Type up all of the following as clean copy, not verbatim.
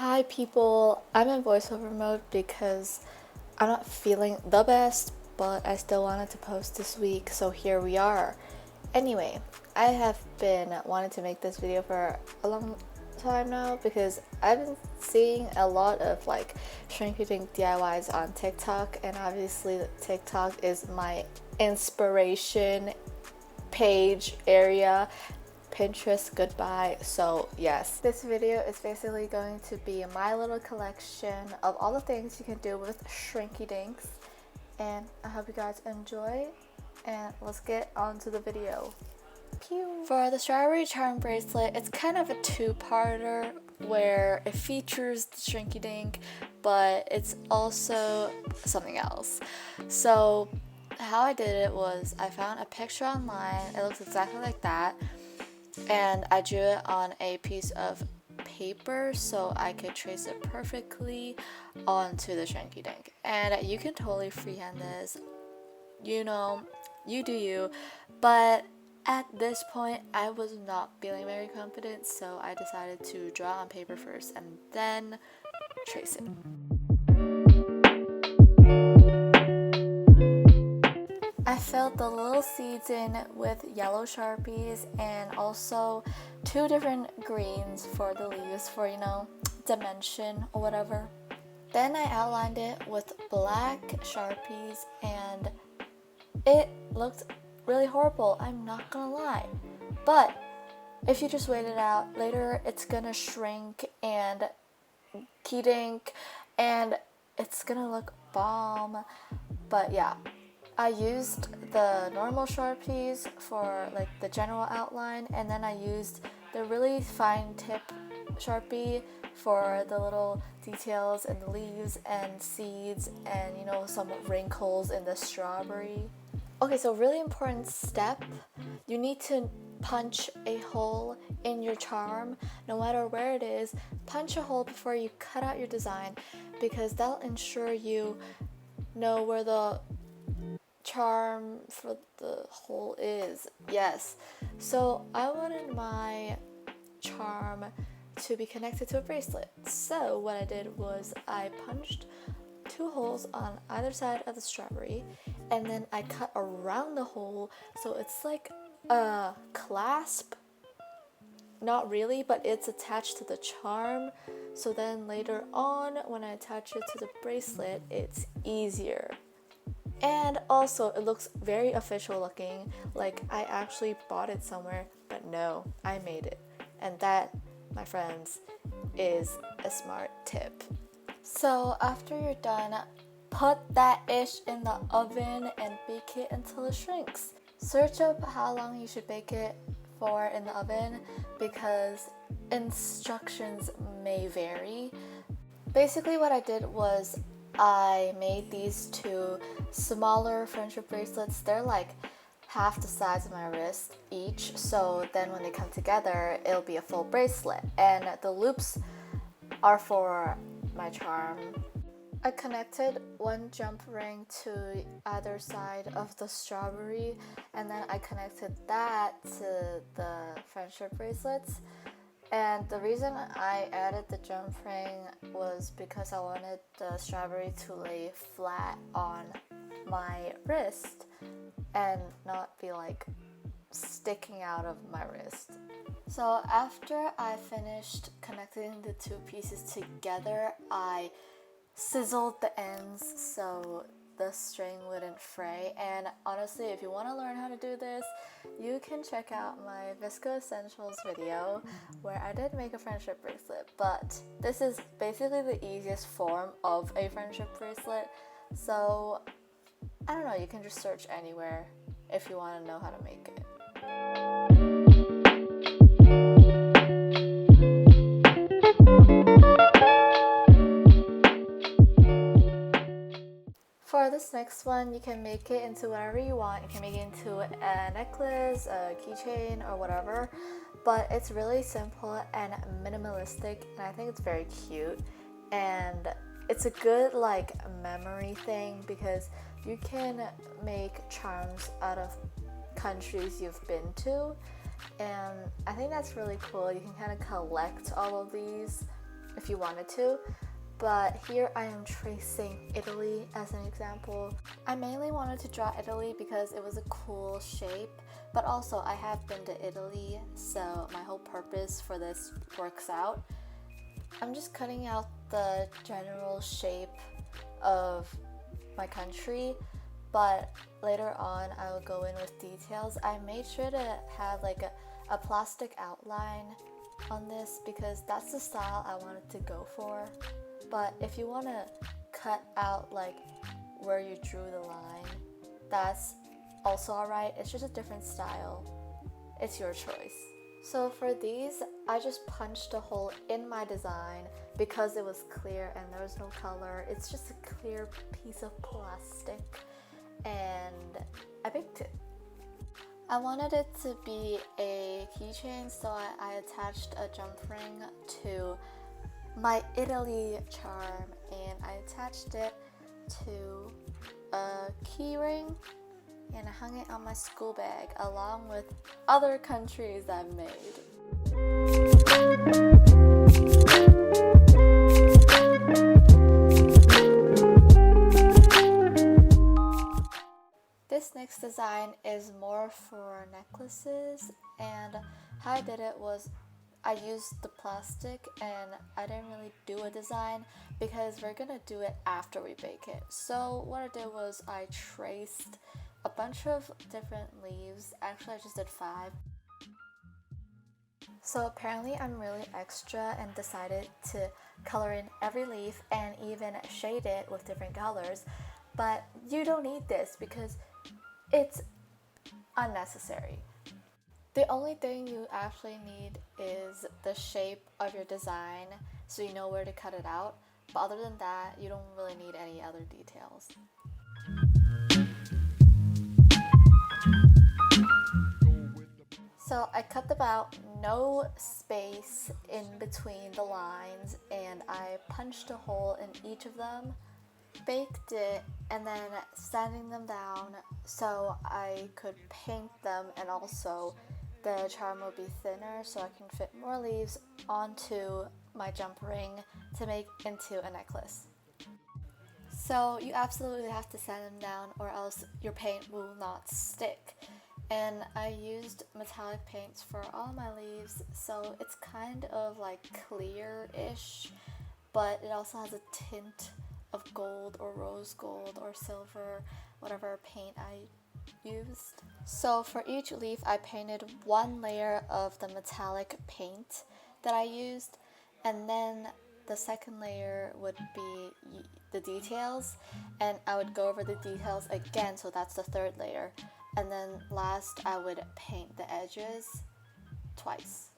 Hi people, I'm in voiceover mode because I'm not feeling the best, but I still wanted to post this week, so here we are. Anyway, I have been wanting to make this video for a long time now because I've been seeing a lot of like shrinky dink DIYs on TikTok, and obviously TikTok is my inspiration page area. Pinterest goodbye. So yes, this video is basically going to be my little collection of all the things you can do with shrinky dinks, and I hope you guys enjoy, and let's get on to the video. Pew. For the strawberry charm bracelet, it's kind of a two-parter where it features the shrinky dink, but it's also something else. So how I did it was I found a picture online. It looks exactly like that, and I drew it on a piece of paper so I could trace it perfectly onto the shrinky dink. And you can totally freehand this, you know, you do you, but at this point I was not feeling very confident, so I decided to draw on paper first and then trace it. I filled the little seeds in with yellow Sharpies and also two different greens for the leaves for, you know, dimension or whatever. Then I outlined it with black Sharpies and it looked really horrible, I'm not gonna lie. But if you just wait it out, later it's gonna shrink and key dink and it's gonna look bomb. But yeah, I used the normal Sharpies for like the general outline, and then I used the really fine tip Sharpie for the little details and the leaves and seeds and, you know, some wrinkles in the strawberry. Okay, so really important step, you need to punch a hole in your charm, no matter where it is. Punch a hole before you cut out your design, because that'll ensure you know where the charm for the hole is. Yes, so I wanted my charm to be connected to a bracelet, so what I did was I punched two holes on either side of the strawberry, and then I cut around the hole so it's like a clasp. Not really, but it's attached to the charm, so then later on when I attach it to the bracelet it's easier. And also it looks very official looking, like I actually bought it somewhere, but no, I made it. And that, my friends, is a smart tip. So after you're done, put that ish in the oven and bake it until it shrinks. Search up how long you should bake it for in the oven because instructions may vary. Basically what I did was I made these two smaller friendship bracelets. They're like half the size of my wrist each, so then when they come together it'll be a full bracelet, and the loops are for my charm. I connected one jump ring to either side of the strawberry, and then I connected that to the friendship bracelets. And the reason I added the jump ring was because I wanted the strawberry to lay flat on my wrist and not be like sticking out of my wrist. So after I finished connecting the two pieces together, I sizzled the ends so the string wouldn't fray. And honestly, if you want to learn how to do this, you can check out my Visco Essentials video where I did make a friendship bracelet, but this is basically the easiest form of a friendship bracelet, so I don't know, you can just search anywhere if you want to know how to make it. For this next one, you can make it into whatever you want. You can make it into a necklace, a keychain, or whatever, but it's really simple and minimalistic, and I think it's very cute, and it's a good like memory thing because you can make charms out of countries you've been to, and I think that's really cool. You can kind of collect all of these if you wanted to. But here I am tracing Italy as an example. I mainly wanted to draw Italy because it was a cool shape, but also I have been to Italy, so my whole purpose for this works out. I'm just cutting out the general shape of my country, but later on I will go in with details. I made sure to have like a plastic outline on this because that's the style I wanted to go for. But if you want to cut out like where you drew the line, that's also alright. It's just a different style. It's your choice. So for these, I just punched a hole in my design because it was clear and there was no color. It's just a clear piece of plastic and I baked it. I wanted it to be a keychain, so I attached a jump ring to my Italy charm and I attached it to a key ring and I hung it on my school bag along with other countries I've made. This next design is more for necklaces, and how I did it was I used the plastic and I didn't really do a design because we're gonna do it after we bake it. So what I did was I traced a bunch of different leaves. Actually, I just did 5. So apparently I'm really extra and decided to color in every leaf and even shade it with different colors. But you don't need this because it's unnecessary. The only thing you actually need is the shape of your design so you know where to cut it out. But other than that, you don't really need any other details. So I cut about no space in between the lines and I punched a hole in each of them, baked it, and then sanding them down so I could paint them, and also the charm will be thinner so I can fit more leaves onto my jump ring to make into a necklace. So you absolutely have to sand them down or else your paint will not stick. And I used metallic paints for all my leaves, so it's kind of like clear-ish, but it also has a tint of gold or rose gold or silver, whatever paint I used. So for each leaf I painted 1 layer of the metallic paint that I used, and then the second layer would be the details, and I would go over the details again, so that's the 3rd layer. And then last I would paint the edges twice.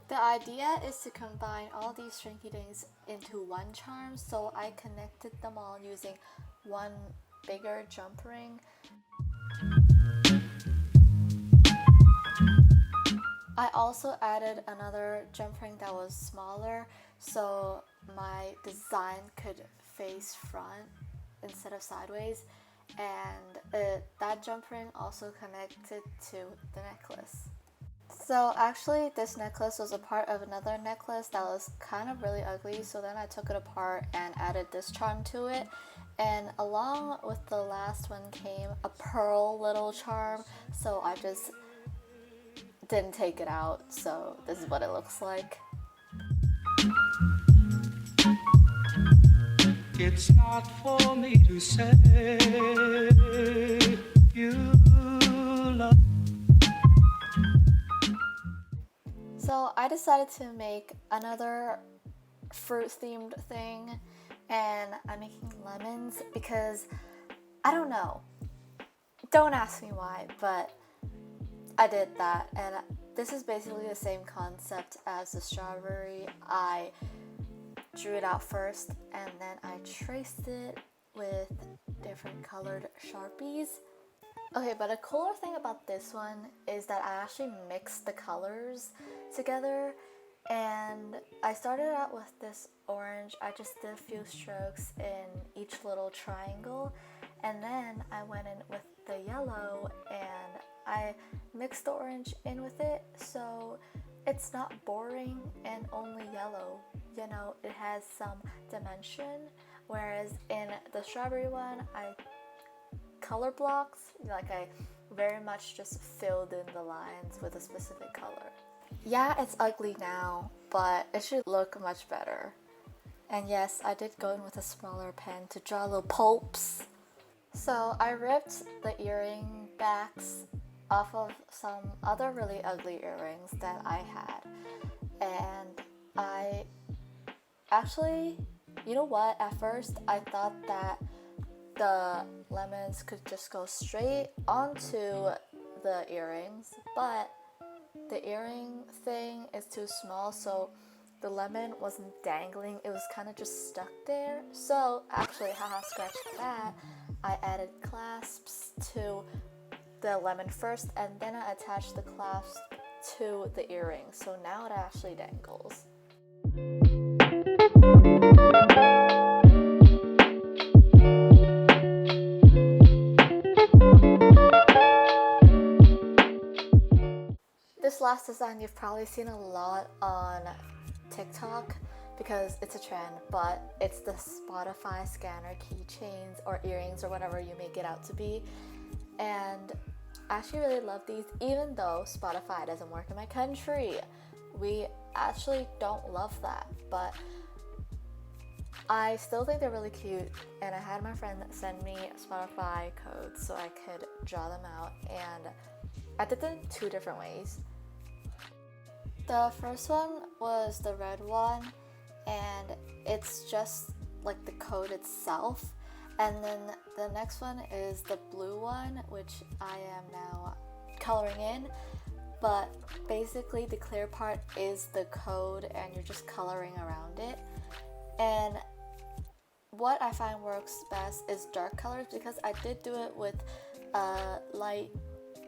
The idea is to combine all these shrinky dinks into one charm, so I connected them all using one bigger jump ring. I also added another jump ring that was smaller so my design could face front instead of sideways, and that jump ring also connected to the necklace. So actually this necklace was a part of another necklace that was kind of really ugly, so then I took it apart and added this charm to it, and along with the last one came a pearl little charm, so I just didn't take it out, so this is what it looks like. It's not for me to say you love. So I decided to make another fruit themed thing, and I'm making lemons because I don't know. Don't ask me why, but I did that, and this is basically the same concept as the strawberry. I drew it out first and then I traced it with different colored Sharpies. Okay, but a cooler thing about this one is that I actually mixed the colors together, and I started out with this orange. I just did a few strokes in each little triangle, and then I went in with the yellow and I mixed the orange in with it, so it's not boring and only yellow. You know, it has some dimension, whereas in the strawberry one, I color blocks, like I very much just filled in the lines with a specific color. Yeah, it's ugly now, but it should look much better. And yes, I did go in with a smaller pen to draw little pulps. So I ripped the earring backs off of some other really ugly earrings that I had. And I actually, you know what, at first I thought that the lemons could just go straight onto the earrings, but the earring thing is too small, so the lemon wasn't dangling, it was kind of just stuck there. So actually, haha, scratch that, I added clasps to the lemon first, and then I attached the clasp to the earring, so now it actually dangles. This last design you've probably seen a lot on TikTok because it's a trend, but it's the Spotify scanner keychains or earrings or whatever you make it out to be. And I actually really love these, even though Spotify doesn't work in my country. We actually don't love that, but I still think they're really cute, and I had my friend send me Spotify codes so I could draw them out, and I did them 2 different ways. The first one was the red one, and it's just like the code itself. And then the next one is the blue one, which I am now coloring in. But basically the clear part is the code and you're just coloring around it. And what I find works best is dark colors, because I did do it with a light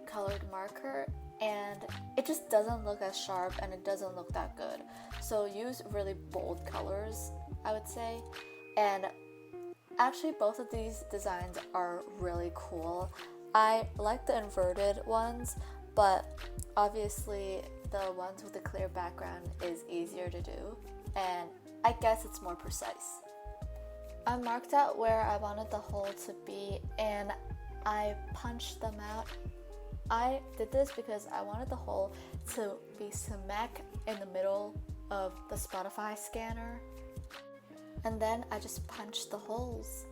colored marker and it just doesn't look as sharp and it doesn't look that good. So use really bold colors, I would say. And actually both of these designs are really cool. I like the inverted ones, but obviously the ones with the clear background is easier to do, and I guess it's more precise. I marked out where I wanted the hole to be and I punched them out. I did this because I wanted the hole to be smack in the middle of the Spotify scanner, and then I just punched the holes.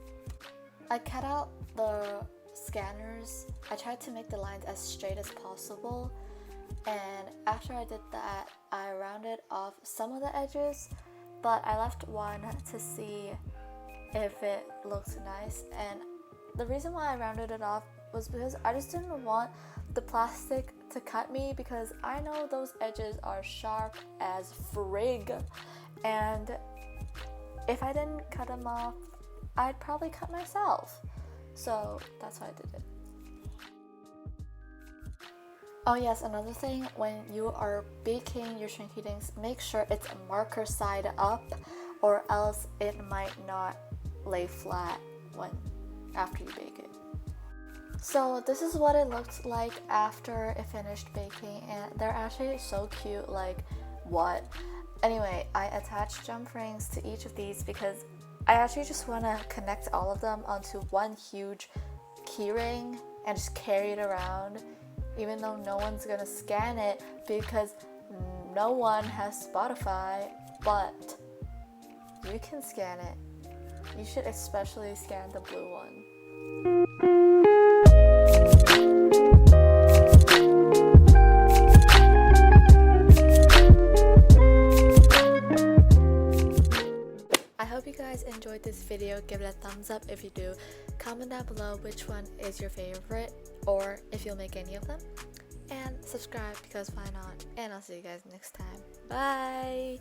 I cut out the scanners. I tried to make the lines as straight as possible, and after I did that, I rounded off some of the edges, but I left one to see if it looked nice. And the reason why I rounded it off was because I just didn't want the plastic to cut me, because I know those edges are sharp as frig, and if I didn't cut them off, I'd probably cut myself. So that's why I did it. Oh yes, another thing, when you are baking your shrinky dinks, make sure it's marker side up, or else it might not lay flat after you bake it. So this is what it looked like after it finished baking, and they're actually so cute, like what? Anyway, I attached jump rings to each of these because I actually just want to connect all of them onto one huge key ring and just carry it around, even though no one's gonna scan it because no one has Spotify, but you can scan it. You should especially scan the blue one. I hope you guys enjoyed this video. Give it a thumbs up if you do. Comment down below which one is your favorite, or if you'll make any of them. And subscribe, because why not? And I'll see you guys next time. Bye!